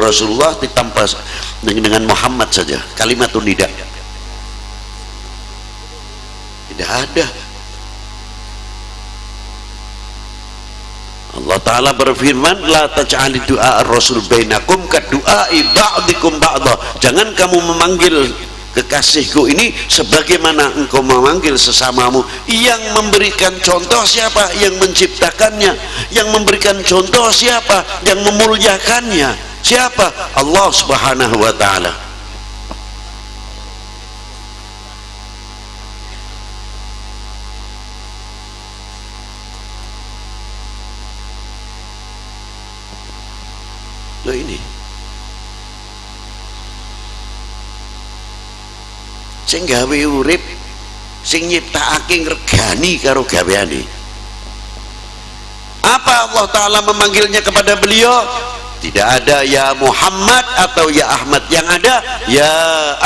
Rasulullah ditambah dengan Muhammad saja, kalimatun nida. Tidak ada. Allah Ta'ala berfirman, la taj'ali du'a ar-rasul bainakum ka du'ai ba'dikum ba'dha. Jangan kamu memanggil kekasihku ini sebagaimana engkau memanggil sesamamu. Yang memberikan contoh siapa? Yang menciptakannya. Yang memberikan contoh siapa? Yang memuliakannya siapa? Allah Subhanahu wa Ta'ala. Loh, ini sing gawe urip, sing nyiptakake ngregani karo gaweane. Apa Allah Ta'ala memanggilnya kepada beliau? Tidak ada ya Muhammad atau ya Ahmad. Yang ada ya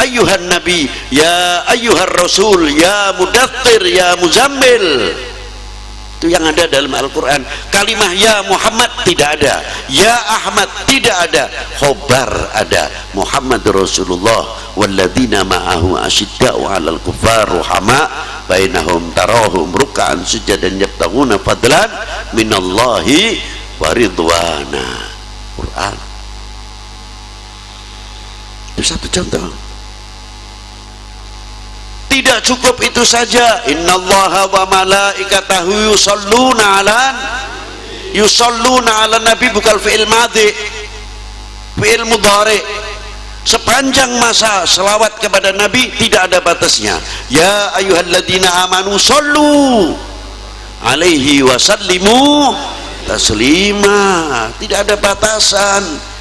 ayyuhan nabi, ya ayyuhar rasul, ya mudaththir, ya muzammil. Itu yang ada dalam Al-Quran. Kalimah ya Muhammad tidak ada, ya Ahmad tidak ada, khobar ada. Muhammad Rasulullah walladzina ma'ahu asyidda'u 'alal kuffar ruhama bainahum tarahum ruk'an sujadan yabtaghuna fadlan minallahi wa ridwana. Quran. Itu satu contoh. Tidak cukup itu saja. Innallaha wa malaikatahu yusalluna 'alan nabi, bukan fi'il madhi, fi'il mudhari. Sepanjang masa selawat kepada nabi tidak ada batasnya. Ya ayyuhalladzina amanu sallu alaihi wa sallimu taslima. Tidak ada batasan.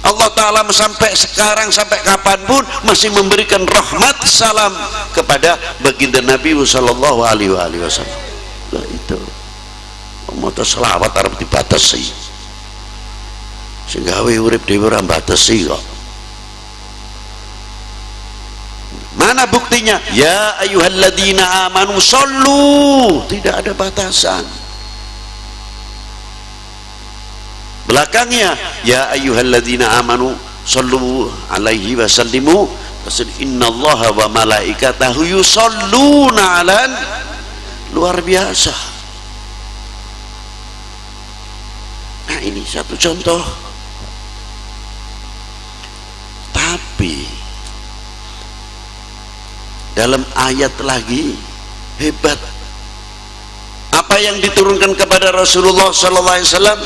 Allah Ta'ala sampai sekarang, sampai kapanpun masih memberikan rahmat salam kepada baginda Nabi sallallahu alaihi wasallam. Lah itu mau selawat arep dibatasi, sing gawe urip dhewe ora batasi kok. Mana buktinya? Ya ayyuhalladzina amanu sallu, tidak ada batasan. Belakangnya ya ayyuhalladzina amanu sallu alaihi wa sallimu innallaha wa malaikatahu yusalluna 'alan. Luar biasa. Nah, ini satu contoh. Tapi dalam ayat lagi hebat. Apa yang diturunkan kepada Rasulullah sallallahu alaihi wasallam?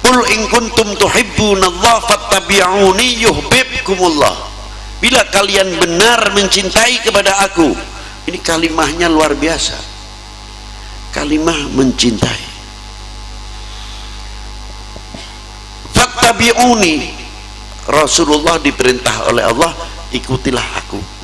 Qul in kuntum tuhibbunallaha fattabi'uni yuhibbukumullah. Bila kalian benar mencintai kepada aku. Ini kalimahnya luar biasa. Kalimah mencintai. Fattabi'uni. Rasulullah diperintah oleh Allah, ikutilah aku.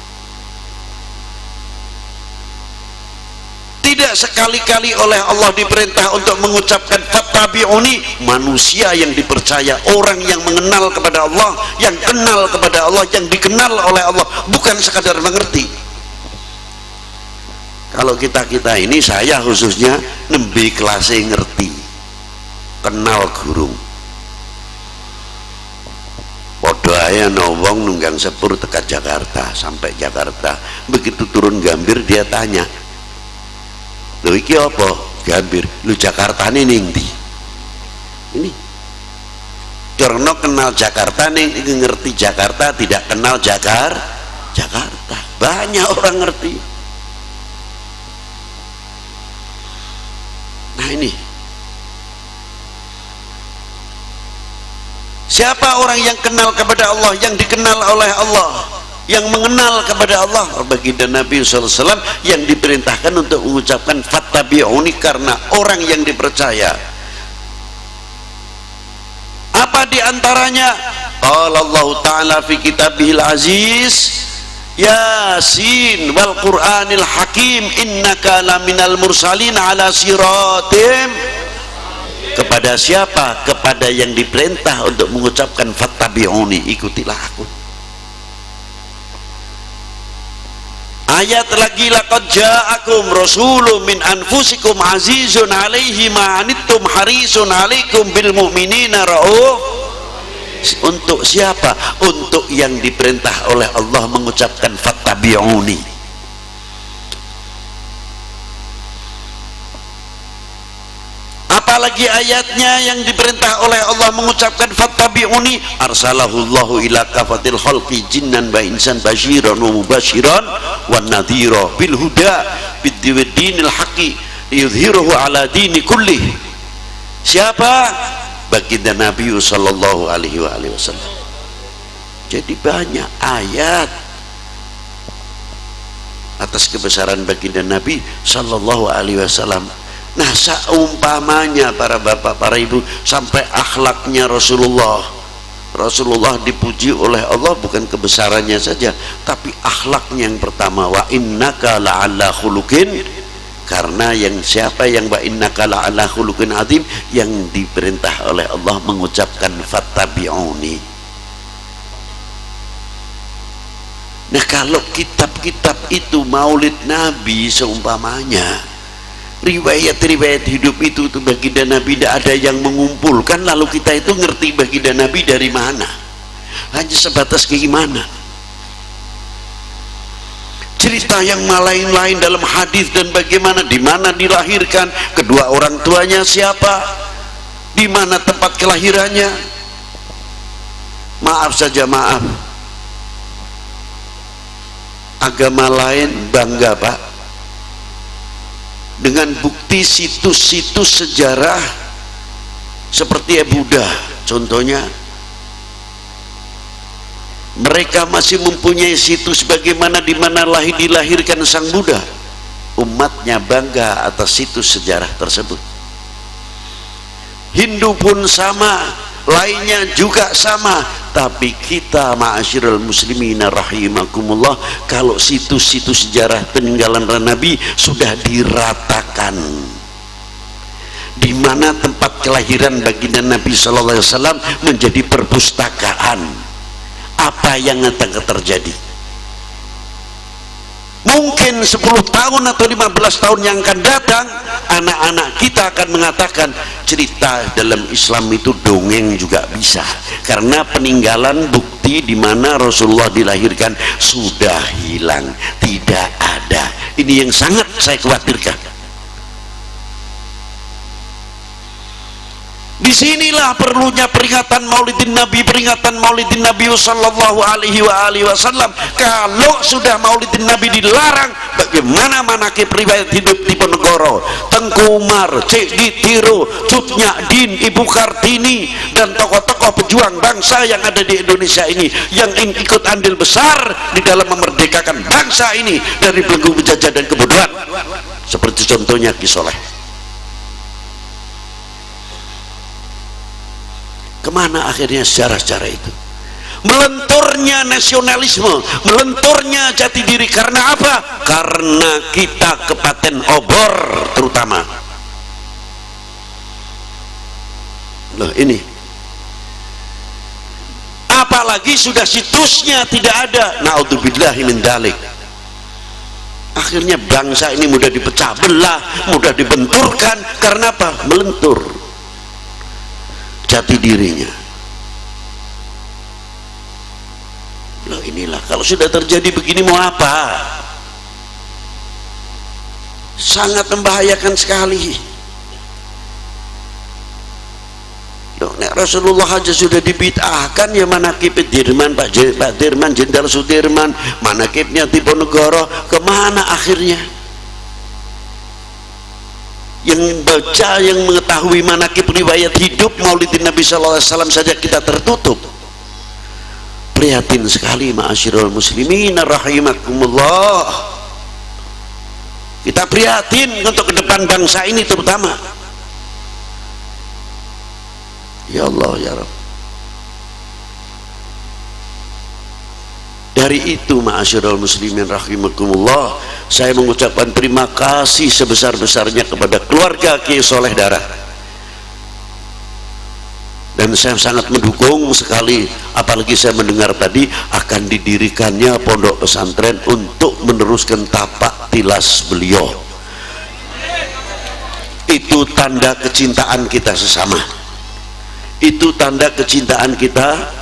Tidak sekali-kali oleh Allah diperintah untuk mengucapkan fattabi'uni. Manusia yang dipercaya, orang yang mengenal kepada Allah, yang kenal kepada Allah, yang dikenal oleh Allah, bukan sekadar mengerti. Kalau kita ini, saya khususnya nembe kelasnya ngerti, kenal gurung. Podo ae ana wong nunggang sepur tekan Jakarta, sampai Jakarta, begitu turun Gambir dia tanya, lho iki apa? Gambir. Lu Jakarta ning ndi? Ini Jorno kenal Jakarta ning ngerti Jakarta, tidak kenal Jakarta. Banyak orang ngerti. Nah, ini siapa orang yang kenal kepada Allah, yang dikenal oleh Allah, yang mengenal kepada Allah? Baginda Nabi SAW yang diperintahkan untuk mengucapkan fattabi'uni, karena orang yang dipercaya. Apa diantaranya? Qala Allah Ta'ala fi kitabihil aziz Yasin wal Qur'anil hakim innaka laminal mursalin ala siratim. Kepada siapa? Kepada yang diperintah untuk mengucapkan fattabi'uni, ikutilah aku. Ayat lagi, laqad ja'akum rasulun min anfusikum azizun 'alaihi ma anittum harisun 'alaikum bil mu'minina rauf. untuk siapa? Untuk yang diperintah oleh Allah mengucapkan fattabi'uni. Apalagi ayatnya yang diperintah oleh Allah mengucapkan fattabi'uni, arsalahullahu ila kafatil khalqi jinnan wa insan basyiran wa mubasyiran wan nadhira bil huda biddinil haqqi yudhiruhu ala dini kullih. Siapa? Baginda Nabi sallallahu alaihi wasallam. Jadi banyak ayat atas kebesaran baginda Nabi sallallahu alaihi wasallam. Nah, seumpamanya para bapak, para ibu, sampai akhlaknya Rasulullah dipuji oleh Allah, bukan kebesarannya saja, tapi akhlaknya yang pertama, wa innaka la'ala khuluqin, karena yang siapa yang wa innaka la'ala khuluqin azim, yang diperintah oleh Allah mengucapkan fattabi'uni. Nah, kalau kitab-kitab itu maulid Nabi seumpamanya, riwayat-riwayat hidup itu baginda Nabi tidak ada yang mengumpulkan, lalu kita itu ngerti baginda Nabi dari mana? Hanya sebatas keimanan. Cerita yang lain-lain dalam hadis dan bagaimana, di mana dilahirkan, kedua orang tuanya siapa, di mana tempat kelahirannya. Maaf saja, maaf, agama lain bangga Pak dengan bukti situs-situs sejarah seperti Buddha. Contohnya, mereka masih mempunyai situs bagaimana di mana dilahirkan Sang Buddha. Umatnya bangga atas situs sejarah tersebut. Hindu pun sama, lainnya juga sama. Tapi kita ma'asyiral muslimin rahimakumullah, kalau situs-situs sejarah peninggalan Nabi sudah diratakan, di mana tempat kelahiran baginda Nabi sallallahu alaihi wasallam menjadi perpustakaan, apa yang akan terjadi? Mungkin 10 tahun atau 15 tahun yang akan datang, anak-anak kita akan mengatakan cerita dalam Islam itu dongeng juga bisa, karena peninggalan bukti di mana Rasulullah dilahirkan sudah hilang, tidak ada. Ini yang sangat saya khawatirkan. Disinilah perlunya peringatan Maulidin Nabi, peringatan Maulidin Nabi sallallahu alaihi wasallam. Kalau sudah Maulidin Nabi dilarang, bagaimana manakib riwayat hidup Diponegoro, Tengku Umar, Cik Ditiro, Cut Nyadin, Ibu Kartini, dan tokoh-tokoh pejuang bangsa yang ada di Indonesia ini, yang ikut andil besar di dalam memerdekakan bangsa ini dari belenggu penjajah dan kebodohan, seperti contohnya Ki Soleh. Kemana akhirnya sejarah-sejarah itu? Melenturnya nasionalisme, melenturnya jati diri. Karena apa? Karena kita kepaten obor terutama. Loh, ini apalagi sudah situsnya tidak ada. Naudzubillahi min dzalik. Akhirnya bangsa ini mudah dipecah belah, mudah dibenturkan. Karena apa? Melentur jati dirinya. Loh, inilah kalau sudah terjadi begini mau apa? Sangat membahayakan sekali. Loh, nek Rasulullah aja sudah dibid'ahkan, ya manakib Dirman, Pak Dirman, Jenderal Sudirman, manakibnya Diponegoro, kemana akhirnya? Yang baca, yang mengetahui manakib riwayat hidup Maulidin Nabi sallallahu alaihi wasallam saja kita tertutup. Prihatin sekali ma'asyiral muslimin rahimakumullah. Kita prihatin untuk ke depan bangsa ini terutama. Ya Allah ya Rabb. Dari itu ma'asyiral muslimin rahimakumullah, saya mengucapkan terima kasih sebesar-besarnya kepada keluarga Kiai Soleh Darah, dan saya sangat mendukung sekali, apalagi saya mendengar tadi akan didirikannya pondok pesantren untuk meneruskan tapak tilas beliau. Itu tanda kecintaan kita sesama, itu tanda kecintaan kita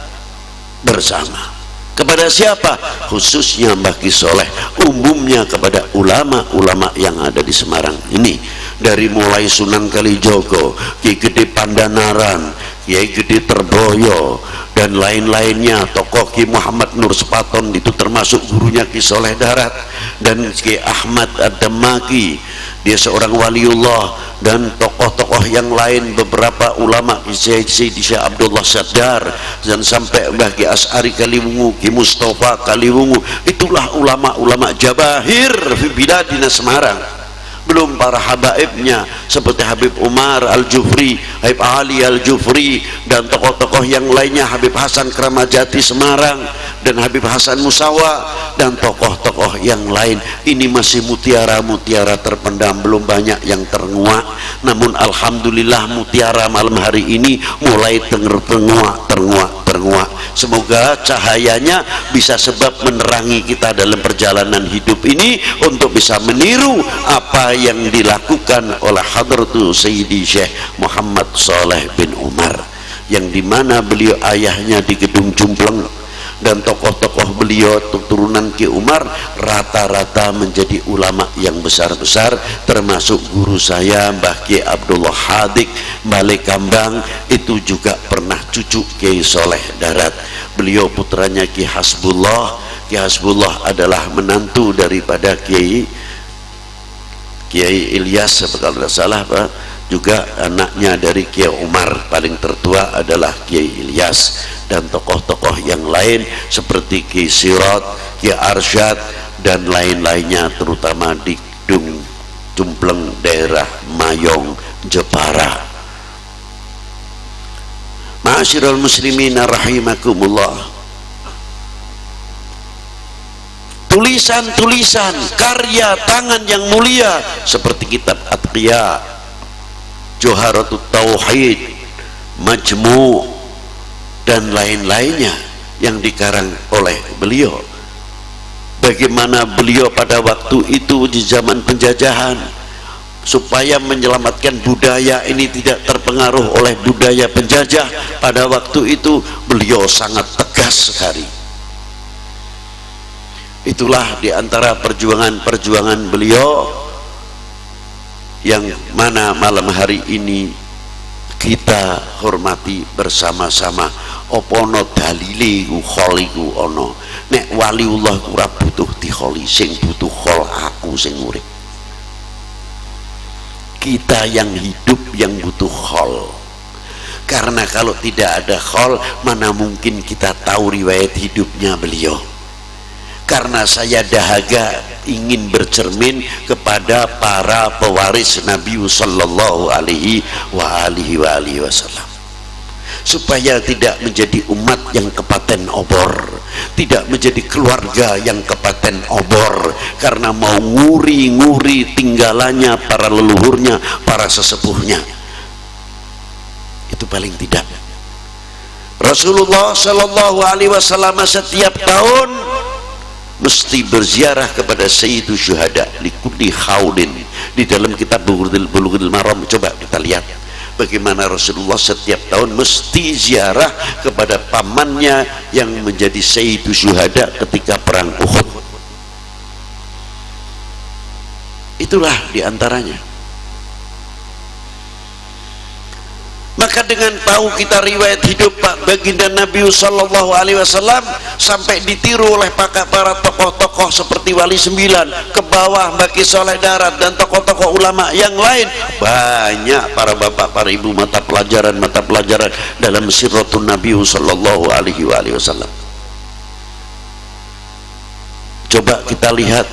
bersama. Kepada siapa? Khususnya bagi soleh, umumnya kepada ulama-ulama yang ada di Semarang ini, dari mulai Sunan Kalijogo, Ki Gede Pandanaran, Kiai Gede Terboyo, dan lain-lainnya, tokoh Ki Muhammad Nur Sepaton, itu termasuk gurunya Ki Soleh Darat, dan Ki Ahmad Ad-Damaki, dia seorang waliullah, dan tokoh-tokoh yang lain, beberapa ulama, Ki Syekh Abdullah Sadar, dan sampai Mbah Ki As'ari Kaliwungu, Ki Mustafa Kaliwungu. Itulah ulama-ulama jabahir fi biladina Semarang. Belum para habaibnya seperti Habib Umar Al-Jufri, Habib Ali Al-Jufri, dan tokoh-tokoh yang lainnya, Habib Hasan Kramajati Semarang, dan Habib Hasan Musawa, dan tokoh-tokoh yang lain. Ini masih mutiara-mutiara terpendam, belum banyak yang ternguak. Namun alhamdulillah mutiara malam hari ini mulai ternguak. Semoga cahayanya bisa sebab menerangi kita dalam perjalanan hidup ini, untuk bisa meniru apa yang dilakukan oleh Hadratul Sayyidi Syekh Muhammad Saleh bin Umar, yang dimana beliau ayahnya di Gedung Jumpleng, dan tokoh-tokoh beliau turunan Ki Umar rata-rata menjadi ulama yang besar-besar, termasuk guru saya Mbah Ki Abdullah Hadik Bale Kambang, itu juga pernah cucu Kiai Soleh Darat. Beliau putranya Ki Hasbullah. Ki Hasbullah adalah menantu daripada Kiai Ilyas, kalau tidak salah Pak, juga anaknya dari Kiai Umar, paling tertua adalah Kiai Ilyas, dan tokoh-tokoh yang lain seperti Kiai Sirat, Kiai Arsyad, dan lain-lainnya, terutama di Gedung Jumpleng daerah Mayong, Jepara. Ma'asyiral muslimin rahimakumullah, tulisan-tulisan karya tangan yang mulia seperti kitab Atqiya, Joharatul Tauhid, Majmu', dan lain-lainnya yang dikarang oleh beliau. Bagaimana beliau pada waktu itu di zaman penjajahan, supaya menyelamatkan budaya ini tidak terpengaruh oleh budaya penjajah, pada waktu itu beliau sangat tegas sekali. Itulah diantara perjuangan-perjuangan beliau yang mana malam hari ini kita hormati bersama-sama. Opono dalile ku kholi ku ono, nek waliullah ora butuh dikholi, sing butuh khol aku sing urip. Kita yang hidup yang butuh khol, karena kalau tidak ada khol, mana mungkin kita tahu riwayat hidupnya beliau. Karena saya dahaga ingin bercermin kepada para pewaris Nabi sallallahu alaihi wasallam, supaya tidak menjadi umat yang kepaten obor, tidak menjadi keluarga yang kepaten obor, karena mau nguri-nguri tinggalannya para leluhurnya, para sesepuhnya. Itu paling tidak. Rasulullah sallallahu alaihi wasallam setiap tahun mesti berziarah kepada Sayyidus Syuhada likulli khaulin. Di dalam kitab Bulughul Maram coba kita lihat bagaimana Rasulullah setiap tahun mesti ziarah kepada pamannya yang menjadi Sayyidus Syuhada ketika perang Uhud. Itulah diantaranya. Maka dengan tahu kita riwayat hidup baginda Nabi sallallahu alaihi wasallam, sampai ditiru oleh para tokoh-tokoh seperti Wali Sembilan, ke bawah Mbah Ki Soleh Darat, dan tokoh-tokoh ulama yang lain, banyak para bapak, para ibu, mata pelajaran dalam Siratul Nabi sallallahu alaihi wasallam. Coba kita lihat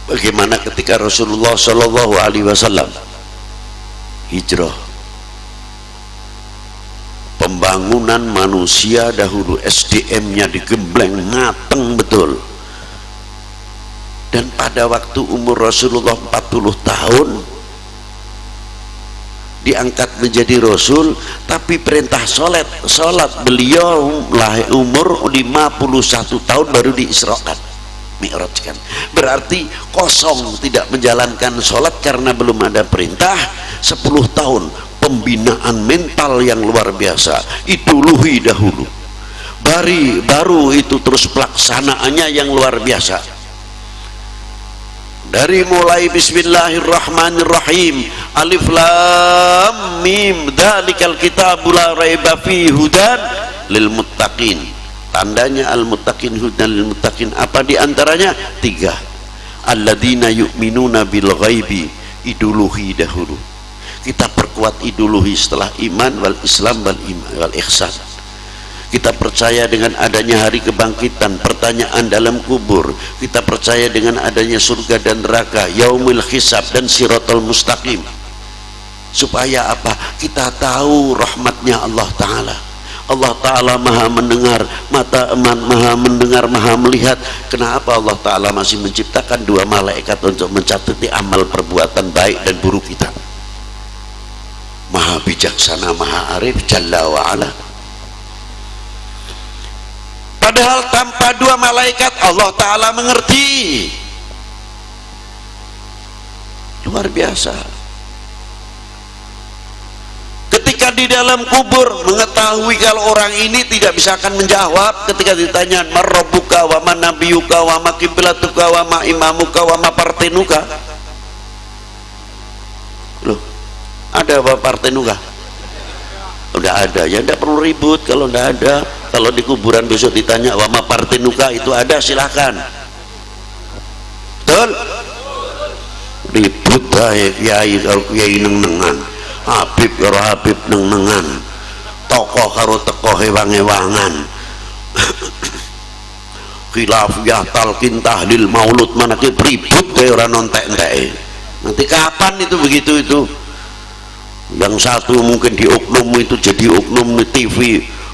bagaimana ketika Rasulullah sallallahu alaihi wasallam hijrah. Pembangunan manusia dahulu SDM-nya digembleng mateng betul, dan pada waktu umur Rasulullah 40 tahun diangkat menjadi Rasul, tapi perintah sholat beliau umur 51 tahun baru diisrakan, mi'rajkan. Berarti kosong, tidak menjalankan sholat karena belum ada perintah. 10 tahun pembinaan mental yang luar biasa, iduluhi dahulu. baru itu terus pelaksanaannya yang luar biasa. Dari mulai bismillahirrahmanirrahim, alif lam mim, dzalikal kitabul la raiba fihi hudan lil muttaqin. Tandanya al muttaqin, hudan lil muttaqin, apa diantaranya? 3. Alladzina yu'minuna bil ghaibi, iduluhi dahulu. Kita perkuat iduluhi setelah iman, wal islam wal ihsan. Kita percaya dengan adanya hari kebangkitan, pertanyaan dalam kubur. Kita percaya dengan adanya surga dan neraka, yaumil hisab dan siratal mustaqim. Supaya apa? Kita tahu rahmatnya Allah Ta'ala. Allah Ta'ala maha mendengar, maha mendengar, maha melihat. Kenapa Allah Ta'ala masih menciptakan 2 malaikat untuk mencatati amal perbuatan baik dan buruk kita? Maha bijaksana, maha arif, jalla wa'ala. Padahal tanpa 2 malaikat Allah Ta'ala mengerti. Luar biasa. Ketika di dalam kubur mengetahui kalau orang ini tidak bisa akan menjawab ketika ditanya man rabbuka wa man nabiyuka wa ma qiblatuka wa ma imamuka wa ma partinuka. Loh, ada apa partinuka? Udah ada, ya tidak perlu ribut kalau tidak ada. Kalau di kuburan besok ditanya wama partinuka, itu ada, silahkan. Betul? Ribut kiai kalau kiai neng-nengan, Habib karo Habib neng-nengan, tokoh karo tokoh hewang-hewangan, khilafiyah talqin tahlil maulud manakib, ribut kayak orang nontek-entek. Nanti kapan itu begitu itu? Yang satu mungkin di oknum itu jadi oknum di TV,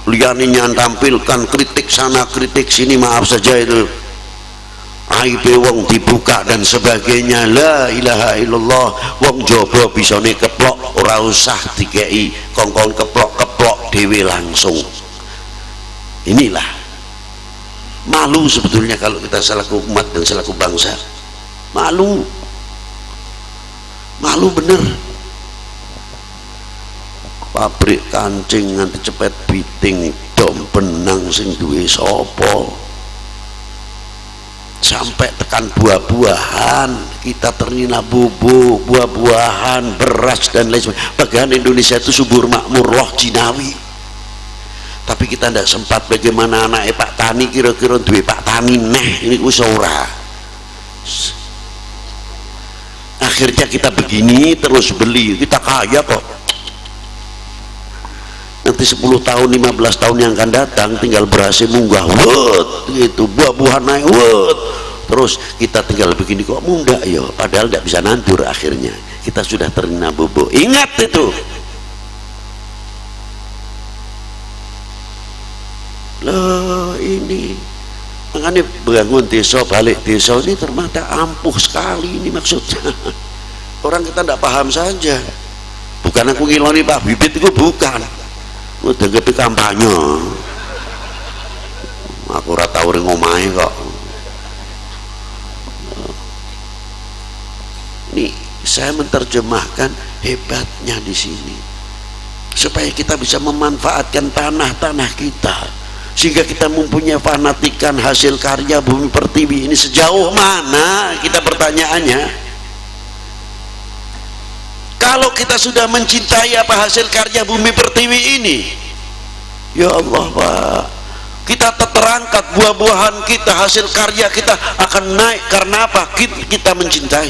lianinya tampilkan kritik sana kritik sini, maaf saja itu aib wong dibuka dan sebagainya. La ilaha illallah, wong jobo bisane keplok, ora usah dikei kongkong keplok dewe langsung. Inilah malu sebetulnya kalau kita selaku umat dan selaku bangsa. Malu bener. Pabrik kancing nganti cepet biting dom benang sing duwe sapa, sampai tekan buah-buahan kita ternina bubuk, buah-buahan, beras dan lain sebagainya. Bagian Indonesia itu subur makmur loh jinawi, tapi kita tidak sempat. Bagaimana anak Pak Tani kira-kira duwe Pak Tani ini wis ora. Akhirnya kita begini terus beli, kita kaya kok. Nanti 10 tahun 15 tahun yang akan datang tinggal berhasil munggah gitu, buah-buahan naik terus kita tinggal begini kok munggah ya, padahal tidak bisa nandur. Akhirnya kita sudah terkena bubuk. Ingat itu loh, ini makanya bangun desa, balik desa ini ternyata ampuh sekali. Ini maksudnya orang kita tidak paham saja. Bukan aku ngiloni Pak Bibit itu, bukan. Udah gede kampanye, aku ora tau ring omahe kok. Ini saya menerjemahkan hebatnya di sini, supaya kita bisa memanfaatkan tanah-tanah kita, sehingga kita mempunyai fanatikan hasil karya bumi pertiwi ini. Sejauh mana kita, pertanyaannya? Kalau kita sudah mencintai apa hasil karya bumi pertiwi ini, ya Allah Pak, kita terangkat buah-buahan kita, hasil karya kita akan naik. Karena apa? Kita mencintai.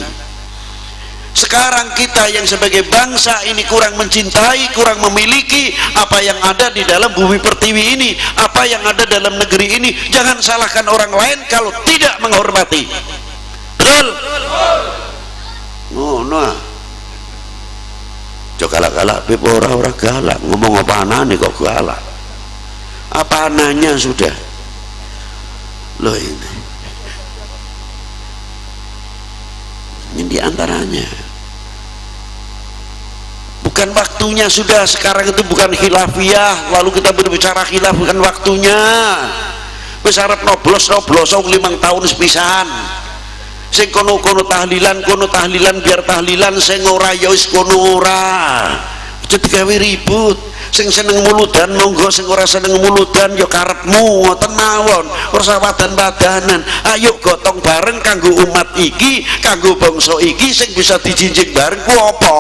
Sekarang kita yang sebagai bangsa ini kurang mencintai, kurang memiliki apa yang ada di dalam bumi pertiwi ini, apa yang ada dalam negeri ini. Jangan salahkan orang lain kalau tidak menghormati. Betul? Oh, nah. Jok galak-galak, beb ora galak, ngomong apa anane kok galak? Apa ananya sudah? Loh ini diantaranya. Bukan waktunya sudah sekarang itu, bukan khilafiyah. Lalu kita berbicara khilaf, bukan waktunya. Wis arep noblos 5 tahun sepisan. Sing kono tahlilan biar tahlilan, sing ora ya wis kono ora. Aja digawe ribut. sing seneng muludan monggo, sing ora seneng muludan ya karepmu, ngoten mawon, ora usah wadan-wadanan. Ayo gotong bareng kanggo umat iki, kanggo bangsa iki sing bisa dijinjing bareng ku apa?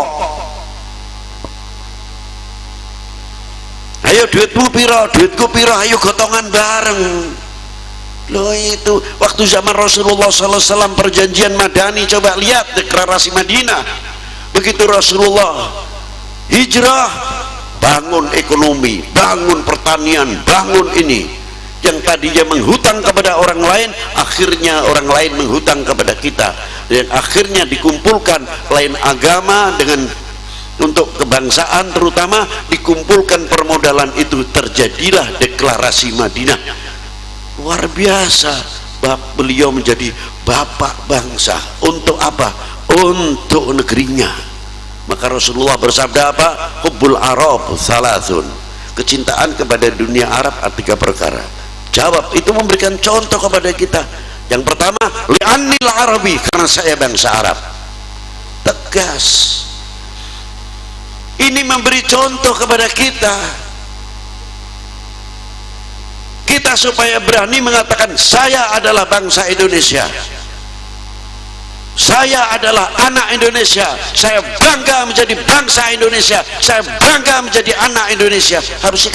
Ayo duitmu piro, duitku piro, ayo gotongan bareng. Loh itu waktu zaman Rasulullah SAW perjanjian Madani, coba lihat deklarasi Madinah. Begitu Rasulullah hijrah, bangun ekonomi, bangun pertanian, bangun ini. Yang tadinya menghutang kepada orang lain, akhirnya orang lain menghutang kepada kita, dan akhirnya dikumpulkan lain agama dengan untuk kebangsaan, terutama dikumpulkan permodalan itu, terjadilah deklarasi Madinah. Luar biasa. Beliau menjadi bapak bangsa. Untuk apa? Untuk negerinya. Maka Rasulullah bersabda apa? Hubbul Arab salasun, kecintaan kepada dunia Arab ada 3 perkara. Jawab, itu memberikan contoh kepada kita. Yang pertama, li'annil Arabi, karena saya bangsa Arab. Tegas. Ini memberi contoh kepada kita supaya berani mengatakan saya adalah bangsa Indonesia, saya adalah anak Indonesia, saya bangga menjadi bangsa Indonesia, saya bangga menjadi anak Indonesia. Harus